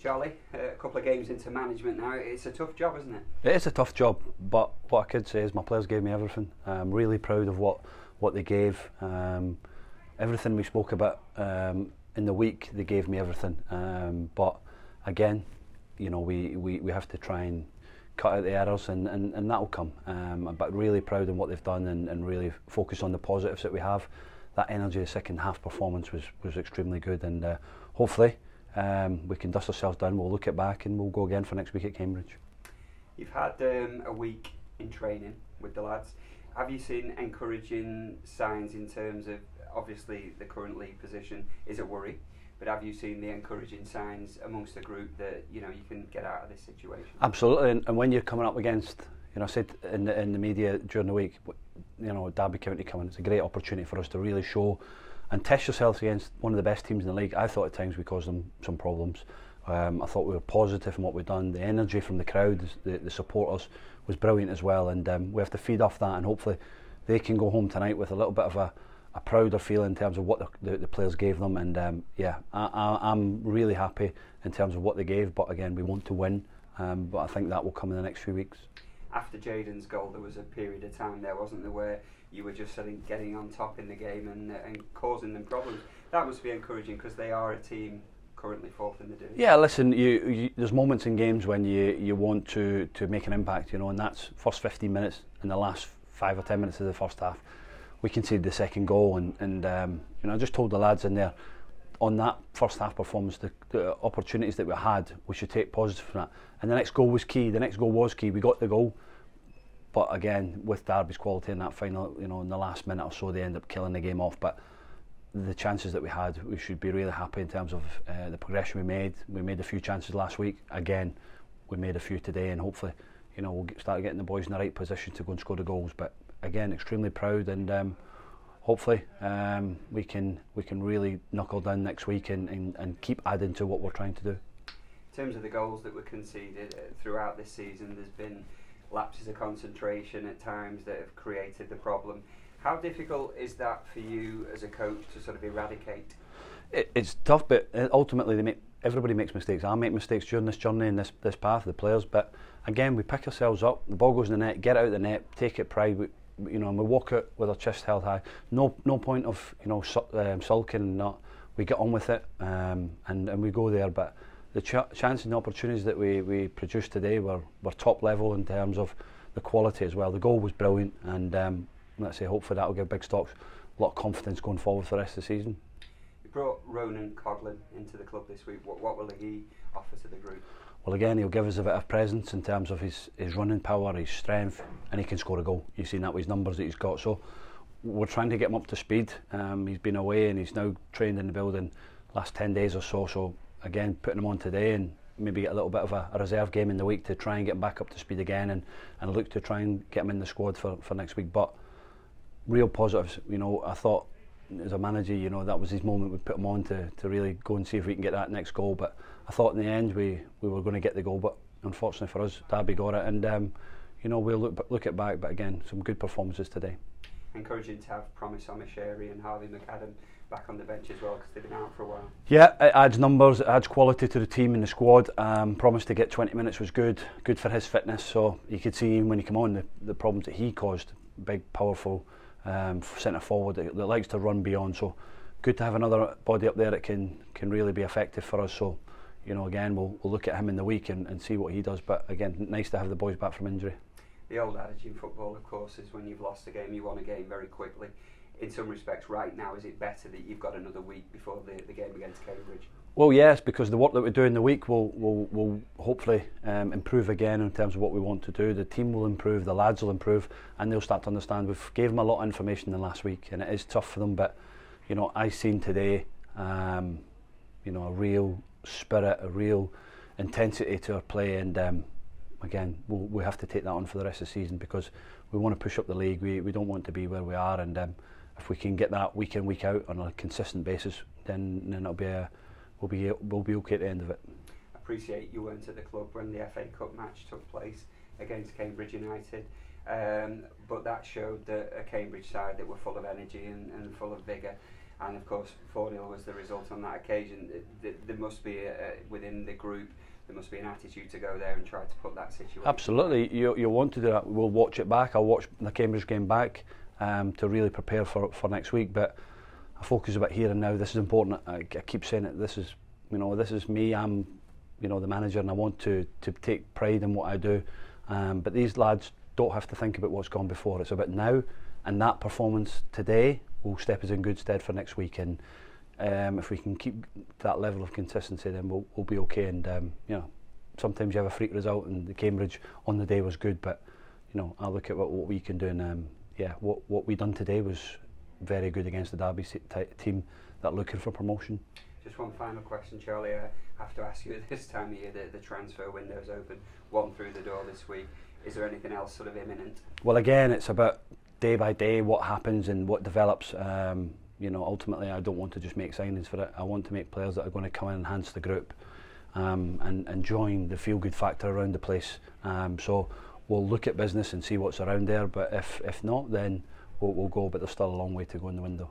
Jolly, a couple of games into management now. It's a tough job, isn't it? It is a tough job, but what I could say is my players gave me everything. I'm really proud of what they gave. Everything we spoke about in the week, they gave me everything. But again, you know, we have to try and cut out the errors, and that will come. But really proud of what they've done, and really focus on the positives that we have. That energy, the second half performance was extremely good, and hopefully we can dust ourselves down, we'll look it back, and we'll go again for next week at Cambridge. You've had a week in training with the lads. Have you seen encouraging signs in terms of, obviously the current league position is a worry, but have you seen the encouraging signs amongst the group that, you know, you can get out of this situation? Absolutely, and when you're coming up against, you know, I said in the media during the week, you know, Derby County coming, it's a great opportunity for us to really show and test yourselves against one of the best teams in the league. I thought at times we caused them some problems. I thought we were positive in what we'd done. The energy from the crowd, the supporters, was brilliant as well, and we have to feed off that, and hopefully they can go home tonight with a little bit of a prouder feeling in terms of what the players gave them. And yeah, I'm really happy in terms of what they gave, but again, we want to win, but I think that will come in the next few weeks. After Jayden's goal, there was a period of time there, wasn't there, where you were just getting on top in the game and causing them problems. That must be encouraging, because they are a team currently fourth in the division. Yeah, listen, there's moments in games when you want to make an impact, you know, and that's first 15 minutes and the last 5 or 10 minutes of the first half. We conceded the second goal, and you know, I just told the lads in there, on that first half performance, the opportunities that we had, we should take positive from that. And the next goal was key. The next goal was key. We got the goal, but again, with Derby's quality in that final, you know, in the last minute or so, they end up killing the game off. But the chances that we had, we should be really happy in terms of the progression we made. We made a few chances last week. Again, we made a few today, and hopefully, you know, we'll start getting the boys in the right position to go and score the goals. But again, extremely proud, and hopefully we can really knuckle down next week and keep adding to what we're trying to do. In terms of the goals that were conceded throughout this season, there's been lapses of concentration at times that have created the problem. How difficult is that for you as a coach to sort of eradicate? It's tough, but ultimately everybody makes mistakes. I make mistakes during this journey and this path, the players, but again, we pick ourselves up, the ball goes in the net, get out of the net, take it pride, you know, and we walk out with our chest held high. No point of, you know, sulking and not. We get on with it, and we go there. But the chances and opportunities that we produced today were top level in terms of the quality as well. The goal was brilliant, and let's say hopefully that will give Big Stocks a lot of confidence going forward for the rest of the season. You brought Ronan Coughlin into the club this week. What will he offer to the group? Well, again, he'll give us a bit of presence in terms of his running power, his strength, and he can score a goal. You've seen that with his numbers that he's got. So we're trying to get him up to speed. He's been away and he's now trained in the building last 10 days or so. So again, putting him on today and maybe get a little bit of a reserve game in the week to try and get him back up to speed again, and look to try and get him in the squad for next week. But real positives, you know, I thought as a manager, you know, that was his moment. We put him on to really go and see if we can get that next goal. But I thought in the end we were going to get the goal, but unfortunately for us, Derby got it, and you know, we'll look it back. But again, some good performances today. Encouraging to have Promise Omasheri and Harvey McAdam back on the bench as well, because they've been out for a while. Yeah, it adds numbers, it adds quality to the team and the squad. Promise to get 20 minutes was good for his fitness. So you could see when he came on the problems that he caused. Big, powerful centre forward that likes to run beyond. So good to have another body up there that can really be effective for us. So, you know, again, we'll look at him in the week and see what he does. But again, nice to have the boys back from injury. The old adage in football, of course, is when you've lost a game, you won a game very quickly. In some respects, right now, is it better that you've got another week before the game against Cambridge? Well, yes, because the work that we do in the week will hopefully improve again in terms of what we want to do. The team will improve, the lads will improve, and they'll start to understand. We've gave them a lot of information in the last week, and it is tough for them. But you know, I seen today, you know, a real spirit, a real intensity to our play, and again, we have to take that on for the rest of the season, because we want to push up the league. We don't want to be where we are, and if we can get that week in, week out on a consistent basis, then it'll be we'll be okay at the end of it. I appreciate you weren't at the club when the FA Cup match took place against Cambridge United, but that showed that a Cambridge side that were full of energy and full of vigour. and of course 4-0 was the result on that occasion. There must be within the group, there must be an attitude to go there and try to put that situation. Absolutely, you want to do that. We'll watch it back. I'll watch the Cambridge game back to really prepare for next week. But I focus a bit here and now. This is important. I keep saying it. This is me. I'm the manager, and I want to take pride in what I do. But these lads don't have to think about what's gone before. It's about now, and that performance today will step us in good stead for next week. And if we can keep that level of consistency, then we'll be okay. And sometimes you have a freak result, and the Cambridge on the day was good. But I look at what we can do, and what we done today was very good against the Derby team that are looking for promotion. Just one final question, Charlie. I have to ask you, this time of year, the transfer window's open, one through the door this week. Is there anything else sort of imminent? Well, again, it's about day by day what happens and what develops. Ultimately, I don't want to just make signings for it. I want to make players that are going to come and enhance the group and join the feel-good factor around the place. So we'll look at business and see what's around there. But if not, then we'll go. But there's still a long way to go in the window.